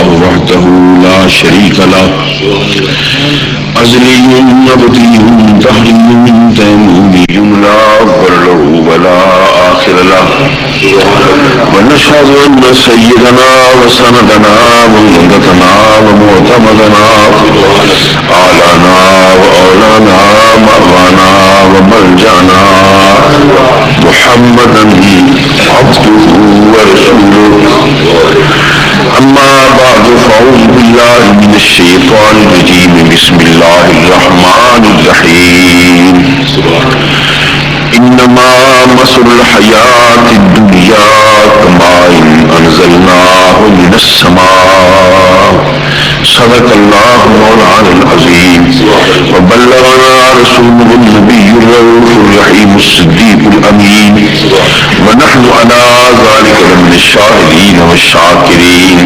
الله وحده لا شريك له أزلي أبدي دهري تيموني لا أول له ولا آخر له ونشهد أن سيدنا وسندنا ومنتنا ومعتمدنا آلنا وأولانا مأوانا وملجأنا محمدا عبده ورسوله أما بعد فأعوذ بالله من الشيطان الرجيم بسم الله الرحمن الرحيم إنما مثل الحياة الدنيا كماء أنزلناه من السماء صدق الله مولانا العظيم وبلغنا رسوله النبي الرؤوف الرحيم الصديق الأمين ونحن على ذلك من الشاهدين والشاكرين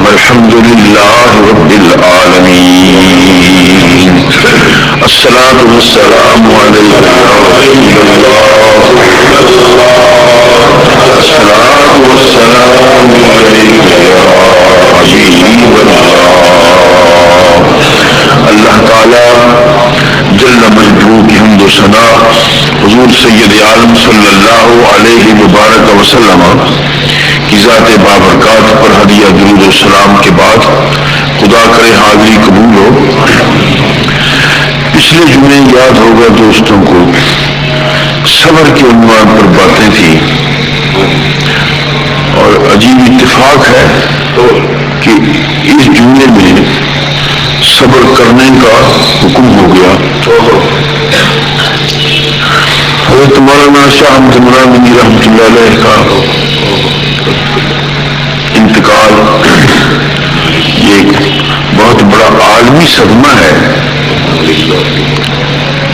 والحمد لله رب العالمين. الصلاة والسلام عليك يا رسول الله. الصلاة والسلام عليك يا حبيب الله. اللہ تعالی جل مجدہ کی حمد و ثنا حضور سید عالم صلی اللہ علیہ مبارک وسلم کی ذات بابرکات پر ہدیہ درود و سلام کے بعد خدا کرے حاضری قبول ہو. پچھلے جمعے یاد ہوگا دوستوں کو صبر کے عنوان پر باتیں تھیں اور عجیب اتفاق ہے کہ اس جمعے میں صبر کرنے کا حکم ہو گیا. حضرت مولانا شاہ احمد مرادی رحمۃ اللہ علیہ کا انتقال یہ ایک بہت بڑا عالمی صدمہ ہے.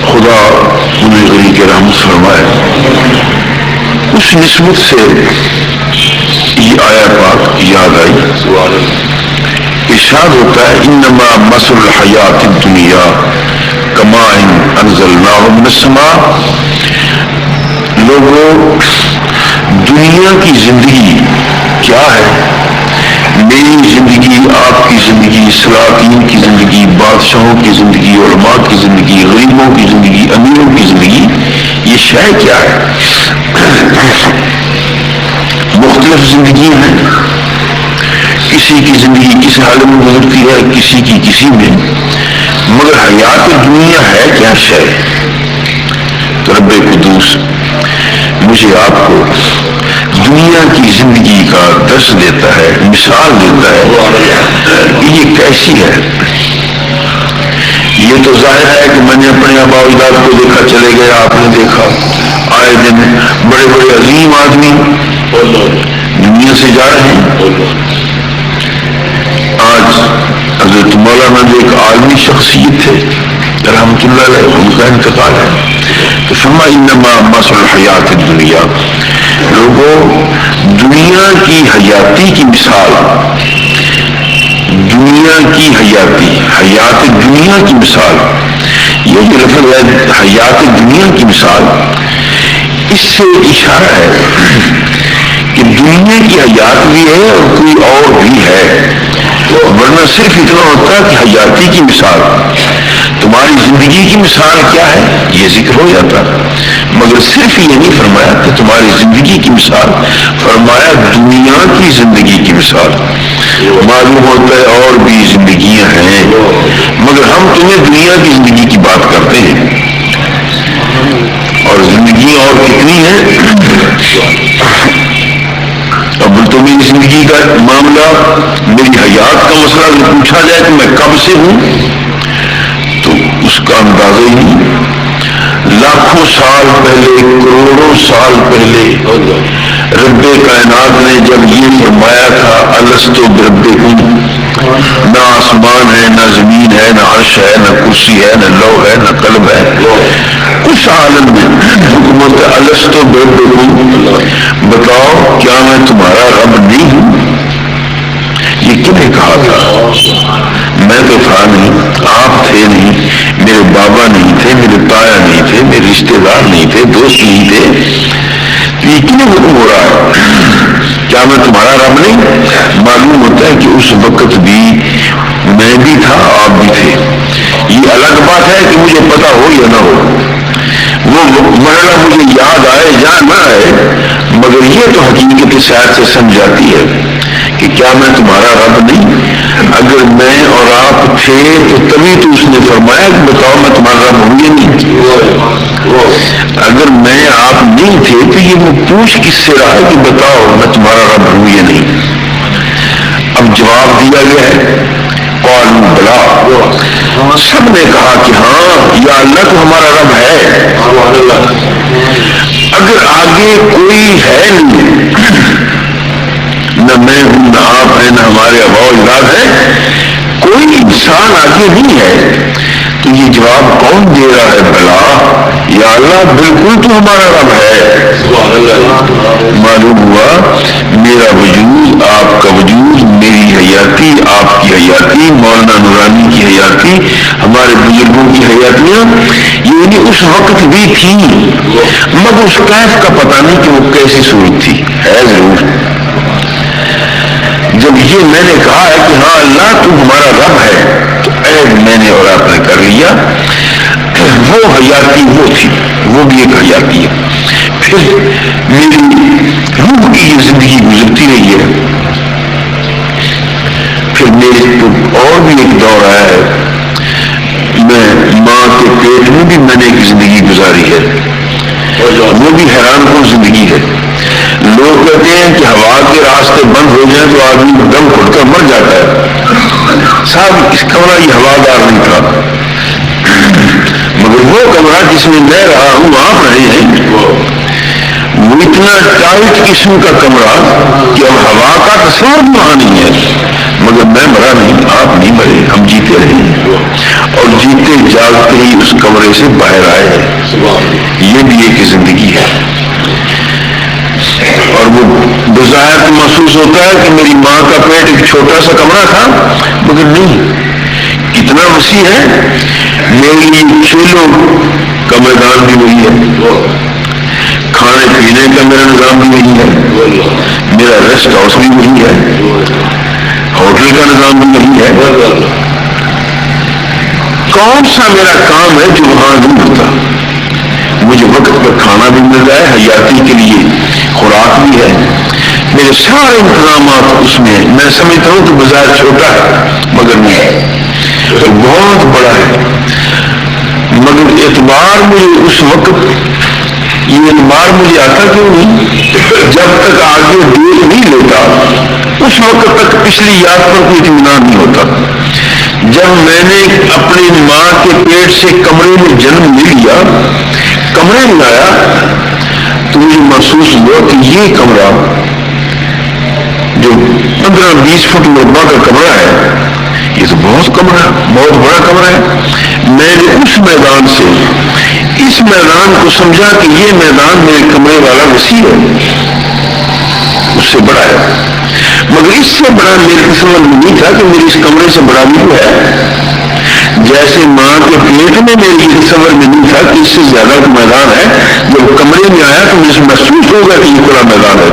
خدا انہیں غنی کے رحمت فرمائے. اس نسبت سے یہ آیا پاک یاد آئی. ارشاد ہوتا ہے انما مثل الحیات الدنیا کماء انزلناہ من السماء. لوگوں دنیا کی زندگی کیا ہے؟ میری زندگی، آپ کی زندگی، سلاطین کی زندگی، بادشاہوں کی زندگی، علماء کی زندگی، غریبوں کی زندگی، امیروں کی زندگی، یہ شے کیا ہے؟ مختلف زندگی ہیں. کسی کی زندگی کسی حال میں گزرتی ہے، کسی کی کسی میں، مگر حیات دنیا ہے کیا شے؟ تو رب قدوس مجھے آپ کو دنیا کی زندگی کا درس دیتا ہے، مثال دیتا ہے کہ یہ کیسی ہے. یہ تو ظاہر ہے کہ میں نے اپنے آباء و اجداد کو دیکھا، چلے گئے، آپ نے دیکھا آئے دن بڑے بڑے عظیم آدمی دنیا سے جا رہے ہیں. آج حضرت مولانا جو ایک عالمی شخصیت تھے رحمۃ اللہ علیہ، ان کا انتقال ہے. تو فرمایا انما مثل الحیات الدنیا. لوگوں دنیا کی حیاتی کی مثال، دنیا کی حیاتی، حیات دنیا کی مثال، یہ جو لفظ ہے حیات دنیا کی مثال، اس سے اشارہ ہے کہ دنیا کی حیات بھی ہے اور کوئی اور بھی ہے. ورنہ صرف اتنا ہوتا ہے کہ حیاتی کی مثال، تمہاری زندگی کی مثال کیا ہے یہ ذکر ہو جاتا، مگر صرف یہ نہیں فرمایا کہ تمہاری زندگی کی مثال، فرمایا دنیا کی زندگی کی مثال. معلوم ہوتا ہے اور بھی زندگیاں ہیں، مگر ہم تمہیں دنیا کی زندگی کی بات کرتے ہیں. اور زندگیاں اور کتنی ہیں؟ اب تو میری زندگی کا معاملہ، میری حیات کا مسئلہ اگر پوچھا جائے کہ میں کب سے ہوں تو اس کا اندازہ ہی نہیں. لاکھوں سال پہلے، کروڑوں سال پہلے رب کائنات نے جب یہ فرمایا تھا الستو بربکم، نہ آسمان ہے، نہ زمین ہے، نہ عرش ہے، نہ کرسی ہے، نہ لوح ہے، نہ قلم ہے، اس عالم میں حکومت الستو بربکم، بتاؤ کیا میں تمہارا رب نہیں ہوں؟ یہ کنے کہا تھا؟ میں تو تھا نہیں، آپ تھے نہیں، میرے بابا نہیں تھے، میرے تایا نہیں تھے، میرے رشتے دار نہیں تھے، دوست نہیں تھے. یہ کیوں حکم ہو رہا ہے؟ کیا میں تمہارا رب نہیں؟ معلوم ہوتا ہوتا ہے کہ اس وقت بھی میں بھی تھا آپ بھی تھے. یہ الگ بات ہے کہ مجھے پتا ہو یا نہ ہو, وہ مرحلہ مجھے یاد آئے یا نہ آئے, مگر یہ تو حقیقت کی سیاحت سے سمجھاتی ہے کہ کیا میں تمہارا رب نہیں؟ اگر میں اور آپ تھے تو تبھی تو اس نے فرمایا کہ بتاؤ میں تمہارا رب ہوں یا نہیں. اگر میں آپ نہیں تھے تو یہ وہ پوچھ کس سے رہا کہ بتاؤ میں تمہارا رب ہوں یا نہیں. اب جواب دیا گیا ہے قالوا بلا, سب نے کہا کہ ہاں یا اللہ تو ہمارا رب ہے. اگر آگے کوئی ہے نہیں, نہ میں ہوں نہ آپ ہیں نہ ہمارے آباء و اجداد ہیں, کوئی انسان آگے نہیں ہے, تو یہ جواب کون دے رہا ہے؟ بلا یا اللہ بالکل تو ہمارا رب ہے. معلوم ہوا میرا وجود آپ کا وجود, میری حیاتی آپ کی حیاتی, مولانا نورانی کی حیاتی, ہمارے بزرگوں کی حیاتیاں یعنی اس وقت بھی تھی, مگر اس کیف کا پتہ نہیں کہ وہ کیسی صورت تھی. ہے ضرور جب یہ میں نے کہا ہے کہ ہاں اللہ تو ہمارا رب ہے, تو عیب میں نے اور آپ نے کر لیا. وہ حیاتی وہ تھی, وہ بھی ایک حیاتی ہے. پھر میری روح کی یہ زندگی گزرتی رہی ہے. پھر میرے اور بھی ایک دور آیا ہے, میں ماں کے پیٹ میں بھی میں نے ایک زندگی گزاری ہے, وہ بھی حیران کن زندگی ہے. لوگ کہتے ہیں کہ ہوا کے راستے بند ہو جائیں تو آدمی دم گھٹ کر مر جاتا ہے. صاحب اس کمرہ یہ ہوادار نہیں تھا, مگر وہ کمرہ جس میں میں رہا ہوں آپ رہے ہیں وہ اتنا ٹائٹ قسم کا کمرہ کہ اب ہوا کا تصور بھی وہاں نہیں ہے. مگر میں مرا نہیں, آپ نہیں مرے, ہم جیتے رہے اور جیتے جاگتے ہی اس کمرے سے باہر آئے ہیں. یہ بھی ایک زندگی ہے. اور وہ بظاہر محسوس ہوتا ہے کہ میری ماں کا پیٹ ایک چھوٹا سا کمرہ تھا, مگر نہیں, اتنا وسیع ہے. میرے لیے کھیلوں کا میدان بھی وہی ہے, کھانے پینے کا میرا نظام بھی وہی ہے, میرا ریسٹ ہاؤس بھی وہی ہے, ہوٹل کا نظام بھی وہی ہے. کون سا میرا کام ہے جو وہاں نہیں ہوتا؟ مجھے وقت پر کھانا بھی مل رہا ہے, حیاتی کے لیے خوراک بھی ہے, میرے سارے انتظامات اس میں. میں سمجھتا ہوں کہ بظاہر چھوٹا ہے مگر نہیں, تو بہت بڑا ہے. مگر اعتبار مجھے اس وقت یہ اعتبار مجھے آتا کیوں نہیں؟ جب تک آگے دیکھ نہیں لیتا اس وقت تک پچھلی یاد پر کوئی اطمینان نہیں ہوتا. جب میں نے اپنی ماں کے پیٹ سے کمرے میں جنم لے لیا, کمرے میں آیا تو مجھے محسوس ہوا کہ یہ کمرہ جو 15-20 فٹ مربع کا کمرہ ہے, یہ تو بہت کمرہ, بہت بڑا کمرہ ہے. میں نے اس میدان سے اس میدان کو سمجھا کہ یہ میدان میرے کمرے والا وسیع ہے, اس سے بڑا ہے. مگر اس سے بڑا میرے تصور میں نہیں تھا کہ میرے اس کمرے سے بڑا بھی ہے. جیسے ماں کے پیٹ میں میرے تصور میں نہیں تھا کہ اس سے زیادہ کا میدان ہے. جب کمرے میں آیا تو مجھے محسوس ہوگا کہ یہ بڑا میدان ہے.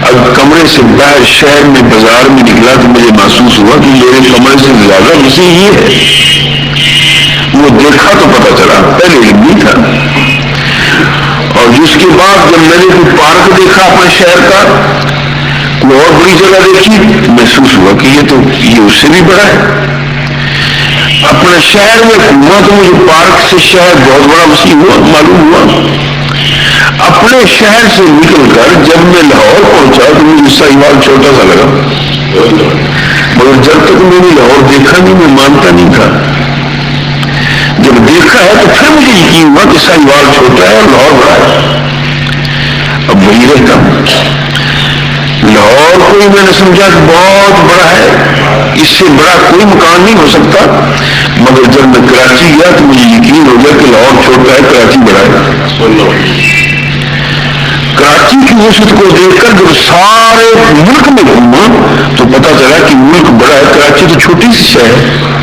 اب کمرے سے باہر شہر میں بازار میں نکلا تو مجھے محسوس ہوا کہ میرے کمرے سے زیادہ وسیع ہی ہے. وہ دیکھا تو پتا چلا, پہلے علم نہیں تھا. اور جس کے بعد جب میں نے کوئی پارک دیکھا اپنے شہر کا, کوئی اور بڑی جگہ دیکھی, محسوس ہوا کہ یہ اس سے بھی بڑا ہے. اپنے شہر میں گھوما تو مجھے پارک سے شہر بہت بڑا وسیع ہوا معلوم ہوا. اپنے شہر سے نکل کر جب میں لاہور پہنچا تو مجھے ساہیوال چھوٹا سا لگا, مگر جب تک میں نے لاہور دیکھا نہیں میں مانتا نہیں تھا. جب دیکھا ہے تو پھر مجھے یقین ہوا کہ ساہیوال چھوٹا ہے اور لاہور بڑا ہے. اب وہی رہتا ہوں. لاہور کو ہی میں نے سمجھا کہ بہت بڑا ہے, اس سے بڑا کوئی مکان نہیں ہو سکتا. مگر جب میں کراچی گیا تو مجھے یقین ہو گیا کہ لاہور چھوٹا ہے, کراچی بڑا ہے. کراچی کی وسعت کو دیکھ کر جب سارے ملک میں گھوما تو پتا چلا کہ ملک بڑا ہے, کراچی تو چھوٹی سی شہر ہے.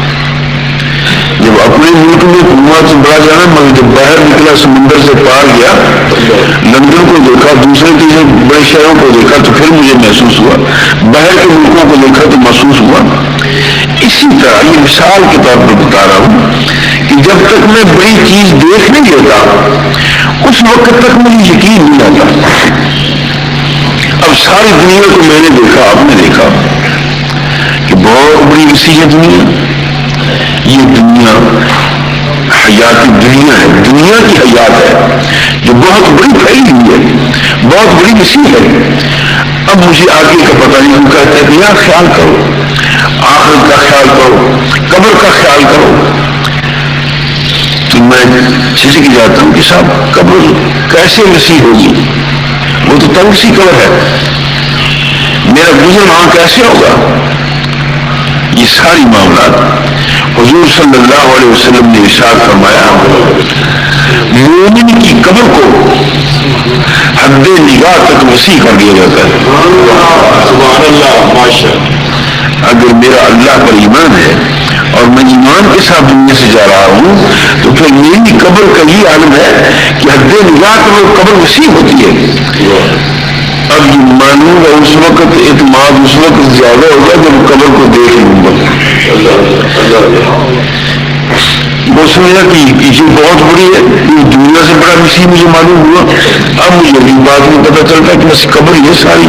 جب اپنے ملک میں کنواں سے بڑا جانا، مگر جب باہر نکلا سمندر سے پار گیا، لندن کو دیکھا، دوسرے تیسرے بڑے شہروں کو دیکھا تو پھر مجھے محسوس ہوا، باہر کے ملکوں کو دیکھا تو محسوس ہوا۔ اسی طرح یہ مثال کے طور پر بتا رہا ہوں کہ جب تک میں بڑی چیز دیکھ نہیں لیتا اس وقت تک مجھے یقین نہیں آتا۔ اب ساری دنیا کو میں نے دیکھا، آپ نے دیکھا کہ بہت بڑی وسیع ہے دنیا، یہ دنیا حیات دنیا ہے، دنیا کی حیات ہے جو بہت بڑی پھیلی ہوئی ہے، بہت بڑی وسیع ہے۔ اب مجھے آگے کا پتہ نہیں، ہم کہتے ہیں کہ یار خیال کرو، آخرت کا خیال کرو، قبر کا خیال کرو، تو میں جھجک جاتا ہوں کہ صاحب قبر کیسے وسیع ہوگی، وہ تو تنگ سی قبر ہے، میرا گزر وہاں کیسے ہوگا؟ یہ ساری معاملات حضور صلی اللہ علیہ وسلم نے ارشاد فرمایا، مومن کی قبر کو حد نگاہ تک وسیع کر دیا جاتا ہے۔ سبحان اللہ، ماشاءاللہ۔ اگر میرا اللہ پر ایمان ہے اور میں ایمان کے ساتھ دنیا سے جا رہا ہوں تو پھر میری قبر کا یہ عالم ہے کہ حد نگاہ تک وہ قبر وسیع ہوتی ہے۔ اب یہ مانوں گا اس وقت، اعتماد اس وقت زیادہ ہوگا جب قبر کو دیکھ لوں گا۔ وہ سمجھا کہ یہ بہت بڑی ہے، یہ دنیا سے بڑا وسیع مجھے معلوم ہوا۔ اب مجھے ابھی بعد میں پتہ چلتا ہے کہ بس قبر یہ ساری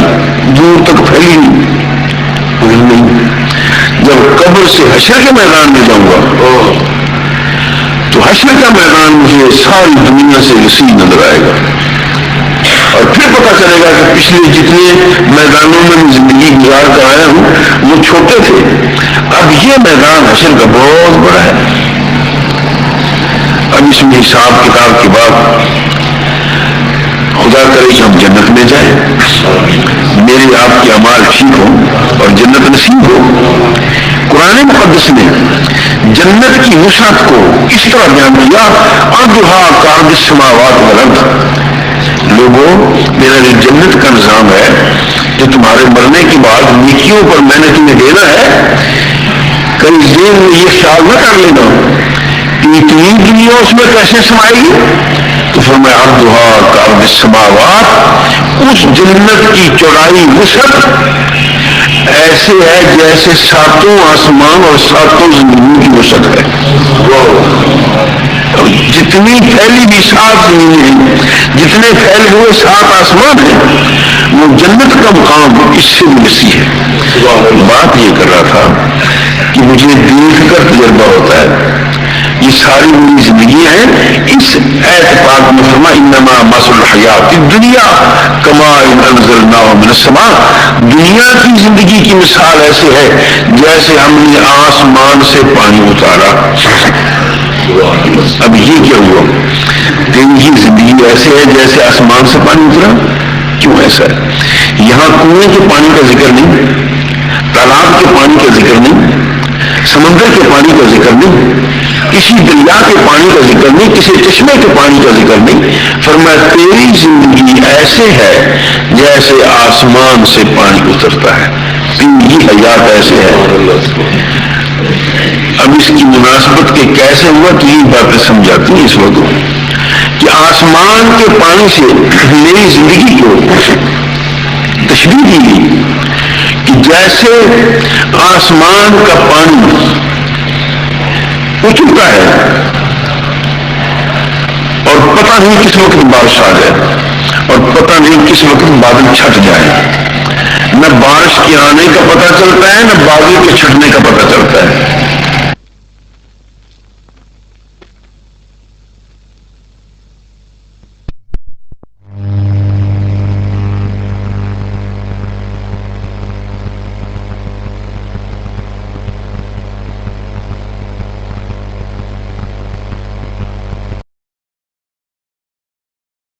دور تک پھیلی نہیں۔ جب قبر سے حشر کے میدان میں جاؤں گا تو حشر کا میدان مجھے ساری دنیا سے وسیع نظر آئے گا، اور پھر پتہ چلے گا کہ پچھلے جتنے میدانوں میں زندگی گزار کر آیا ہوں وہ چھوٹے تھے، اب یہ میدان حشر کا بہت بڑا ہے۔ اب اس میں حساب کتاب کے بعد خدا کرے کہ ہم جنت میں جائیں، میرے آپ کے اعمال ٹھیک ہوں اور جنت نصیب ہو۔ قرآن مقدس نے جنت کی وسعت کو اس طرح بیان کیا، عرضھا کعرض السماوات والارض۔ لوگوں، میرا جو جنت کا نظام ہے جو تمہارے مرنے کے بعد نیکیوں پر میں نے تمہیں دینا ہے، کئی ذہن میں یہ خیال نہ کر لینا کہ اتنی دنیا اس میں کیسے سمائے گی۔ تو فرمایا عرضھا کعرض السماوات، اس جنت کی چوڑائی وسعت ایسے ہے جیسے ساتوں آسمان اور ساتوں زمینوں کی وسعت ہے۔ جتنی پھیلی بھی 7 زمینیں ہیں، جتنے پھیلے ہوئے 7 آسمان ہیں، وہ جنت کا مقام اس سے بھی وسیع ہے۔ بات یہ کر رہا تھا کہ مجھے دیکھ کر تجربہ ہوتا ہے، یہ ساری میری زندگیاں ہیں اس اعتقاد میں فرما انما مثل الحیات الدنیا کماء انزلناہ من السماء۔ دنیا کی زندگی کی مثال ایسے ہے جیسے ہم نے آسمان سے پانی اتارا۔ اب یہ کیا ہوا؟ تیری زندگی ایسے ہے جیسے آسمان سے پانی اترا۔ کیوں ایسا ہے؟ یہاں کنویں کے پانی کا ذکر نہیں، تالاب کے پانی کا ذکر نہیں، سمندر کے پانی کا ذکر نہیں، کسی دریا کے پانی کا ذکر نہیں، کسی چشمے کے پانی کا ذکر نہیں۔ فرمایا تیری زندگی ایسے ہے جیسے آسمان سے پانی اترتا ہے، تیری حیات ایسے ہے۔ اب اس کی مناسبت کے کیسے ہوا تو یہ باتیں سمجھاتی ہیں اس وقت کہ آسمان کے پانی سے میری زندگی کو تشبیہ دی گئی کہ جیسے آسمان کا پانی اچھلتا ہے اور پتہ نہیں کس وقت بارش آ جائے اور پتہ نہیں کس وقت بادل چھٹ جائے، نہ بارش کے آنے کا پتہ چلتا ہے نہ بادل کے چھٹنے کا پتہ چلتا ہے۔